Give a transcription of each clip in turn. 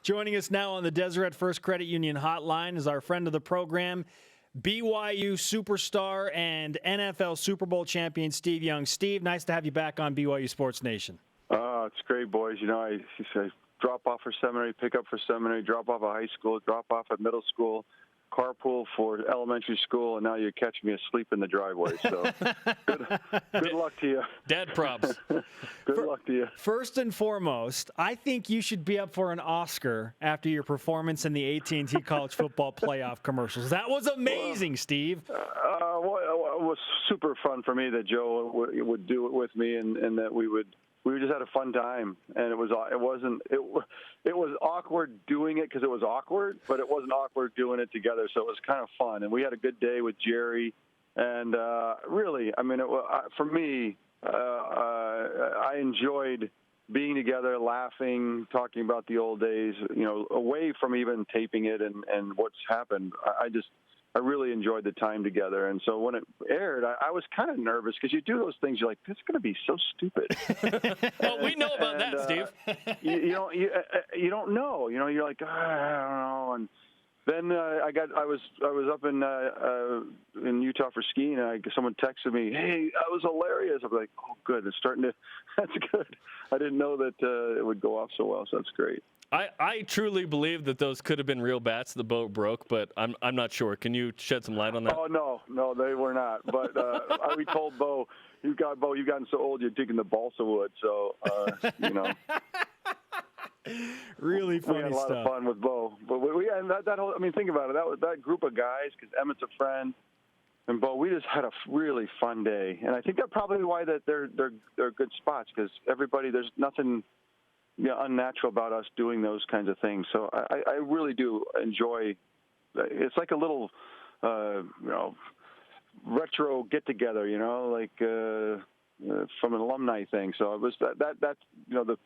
Joining us now on the Deseret First Credit Union hotline is our friend of the program, BYU superstar and NFL Super Bowl champion Steve Young. Steve, nice to have you back on BYU Sports Nation. It's great, boys. You know, I drop off for seminary, pick up for seminary, drop off at high school, drop off at middle school, carpool for elementary school, and now you catch me asleep in the driveway. So good luck to you. Dad props. Good luck to you. First and foremost, I think you should be up for an Oscar after your performance in the AT&T College Football Playoff commercials. That was amazing, Steve. Well, it was super fun for me that Joe would do it with me, and that we just had a fun time, and it was awkward doing it because it was awkward, but it wasn't awkward doing it together, so it was kind of fun. And we had a good day with Jerry, and really, I mean, for me, I enjoyed being together, laughing, talking about the old days, you know, away from even taping it and what's happened. I really enjoyed the time together. And so when it aired, I was kind of nervous because you do those things. You're like, this is going to be so stupid. Well, we know about that, Steve. you don't know. You know, you're like, I don't know. And then I was up in Utah for skiing, and someone texted me, "Hey, that was hilarious." I'm like, "Oh, good. It's starting to. That's good." I didn't know that it would go off so well. So that's great. I truly believe that those could have been real bats the boat broke, but I'm not sure. Can you shed some light on that? Oh, no, they were not. But we told Bo, you've gotten so old, you're digging the balsa wood. So, you know. Really funny stuff. We had a lot of fun with Bo. But that whole, I mean, think about it. That group of guys, because Emmett's a friend, and Bo, we just had a really fun day. And I think that's probably why that they're good spots, because everybody, there's nothing unnatural about us doing those kinds of things. So I really do enjoy. It's like a little, retro get together. Like from an alumni thing. So it was that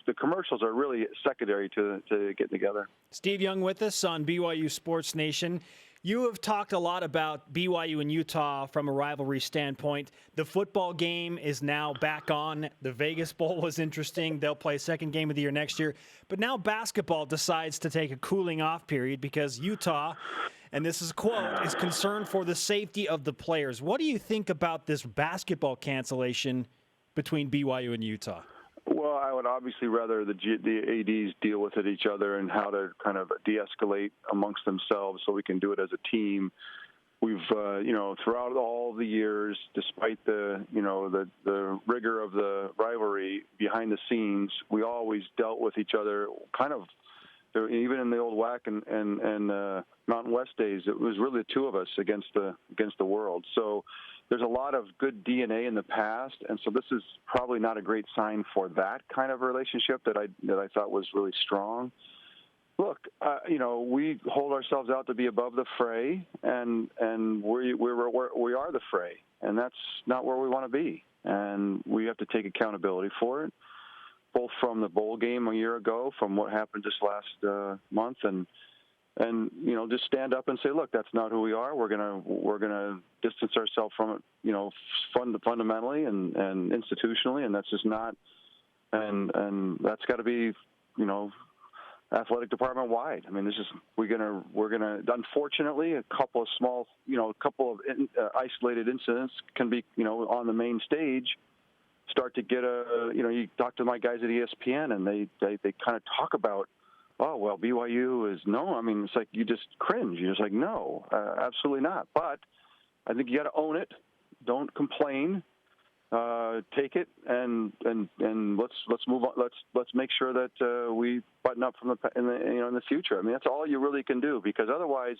the commercials are really secondary to getting together. Steve Young with us on BYU Sports Nation. You have talked a lot about BYU and Utah from a rivalry standpoint. The football game is now back on. The Vegas Bowl was interesting. They'll play a second game of the year next year. But now basketball decides to take a cooling off period because Utah, and this is a quote, is concerned for the safety of the players. What do you think about this basketball cancellation between BYU and Utah? Well, I would obviously rather the ADs deal with it each other and how to kind of de-escalate amongst themselves so we can do it as a team. We've, throughout all the years, despite the rigor of the rivalry behind the scenes, we always dealt with each other kind of, even in the old WAC and Mountain West days, it was really the two of us against the world. So there's a lot of good DNA in the past, and so this is probably not a great sign for that kind of relationship that I thought was really strong. Look, we hold ourselves out to be above the fray, and we are the fray, and that's not where we want to be, and we have to take accountability for it, both from the bowl game a year ago, from what happened just last month, and just stand up and say, look, that's not who we are. We're gonna distance ourselves from it, fundamentally and institutionally, and that's just not. And that's got to be, athletic department wide. I mean, we're gonna. Unfortunately, a couple of isolated incidents can be, on the main stage, start to get you talk to my guys at ESPN, and they kind of talk about, oh, well, BYU is no. I mean, it's like you just cringe. You're just like, no, absolutely not. But I think you got to own it. Don't complain. Take it and let's move on. Let's make sure that we button up in the future. I mean, that's all you really can do, because otherwise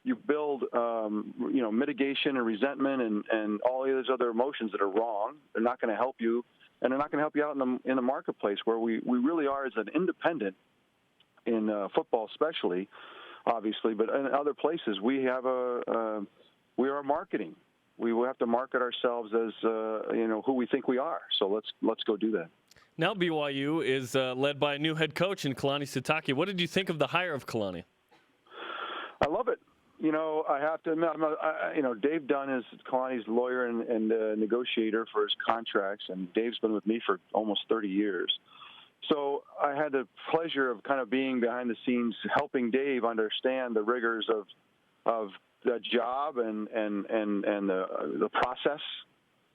you build mitigation and resentment and all those other emotions that are wrong. They're not going to help you, and they're not going to help you out in the marketplace where we really are as an independent. In football, especially, obviously, but in other places, we are marketing. We will have to market ourselves as who we think we are. So let's go do that. Now BYU is led by a new head coach in Kalani Sitake. What did you think of the hire of Kalani? I love it. I have to admit, Dave Dunn is Kalani's lawyer and negotiator for his contracts, and Dave's been with me for almost 30 years. So I had the pleasure of kind of being behind the scenes, helping Dave understand the rigors of the job and the process.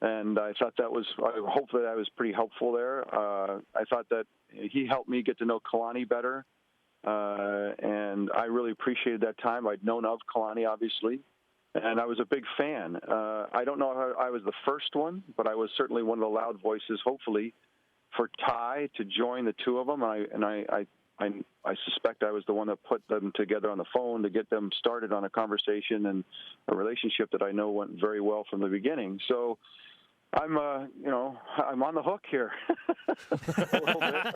And I thought hopefully I was pretty helpful there. I thought that he helped me get to know Kalani better. And I really appreciated that time. I'd known of Kalani, obviously, and I was a big fan. I don't know if I was the first one, but I was certainly one of the loud voices, hopefully, for Ty to join the two of them. I suspect I was the one that put them together on the phone to get them started on a conversation and a relationship that I know went very well from the beginning. So I'm on the hook here a little bit.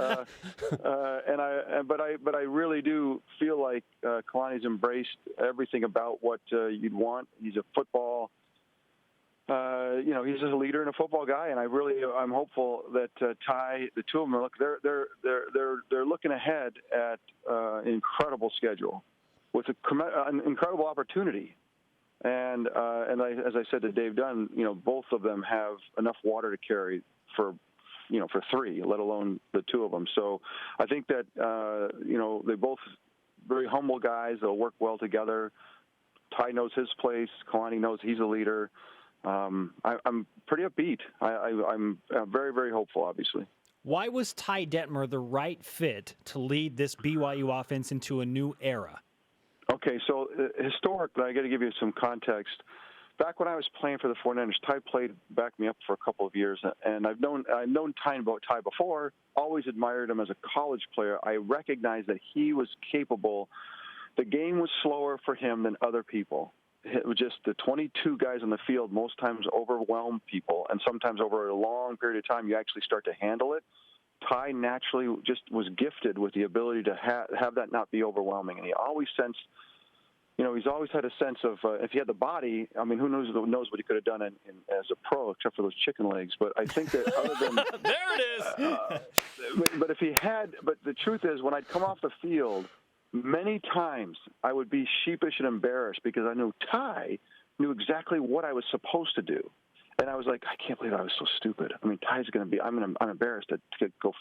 But I really do feel like Kalani's embraced everything about what you'd want. He's a football. He's just a leader and a football guy, and I'm hopeful that Ty, the two of them, they're looking ahead at an incredible schedule with an incredible opportunity. And as I said to Dave Dunn, both of them have enough water to carry for three, let alone the two of them. So I think that they both very humble guys. They'll work well together. Ty knows his place. Kalani knows he's a leader. I'm pretty upbeat. I'm very, very hopeful, obviously. Why was Ty Detmer the right fit to lead this BYU offense into a new era? Okay, so historically, I got to give you some context. Back when I was playing for the 49ers, Ty backed me up for a couple of years, and I've known Ty before. Always admired him as a college player. I recognized that he was capable. The game was slower for him than other people. It was just the 22 guys on the field most times overwhelm people, and sometimes over a long period of time you actually start to handle it. Ty naturally just was gifted with the ability to have that not be overwhelming, and he always sensed, he's always had a sense of if he had the body. I mean, who knows what he could have done as a pro, except for those chicken legs. But I think that other than there it is. But the truth is, when I'd come off the field, many times I would be sheepish and embarrassed because I knew Ty knew exactly what I was supposed to do. And I was like, I can't believe I was so stupid. I mean, Ty's going to be, I'm embarrassed to go,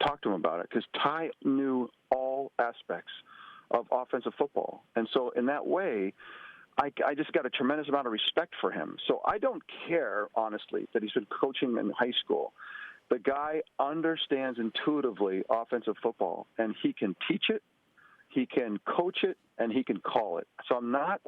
talk to him about it because Ty knew all aspects of offensive football. And so in that way, I just got a tremendous amount of respect for him. So I don't care, honestly, that he's been coaching in high school. The guy understands intuitively offensive football, and he can teach it, he can coach it, and he can call it. So I'm not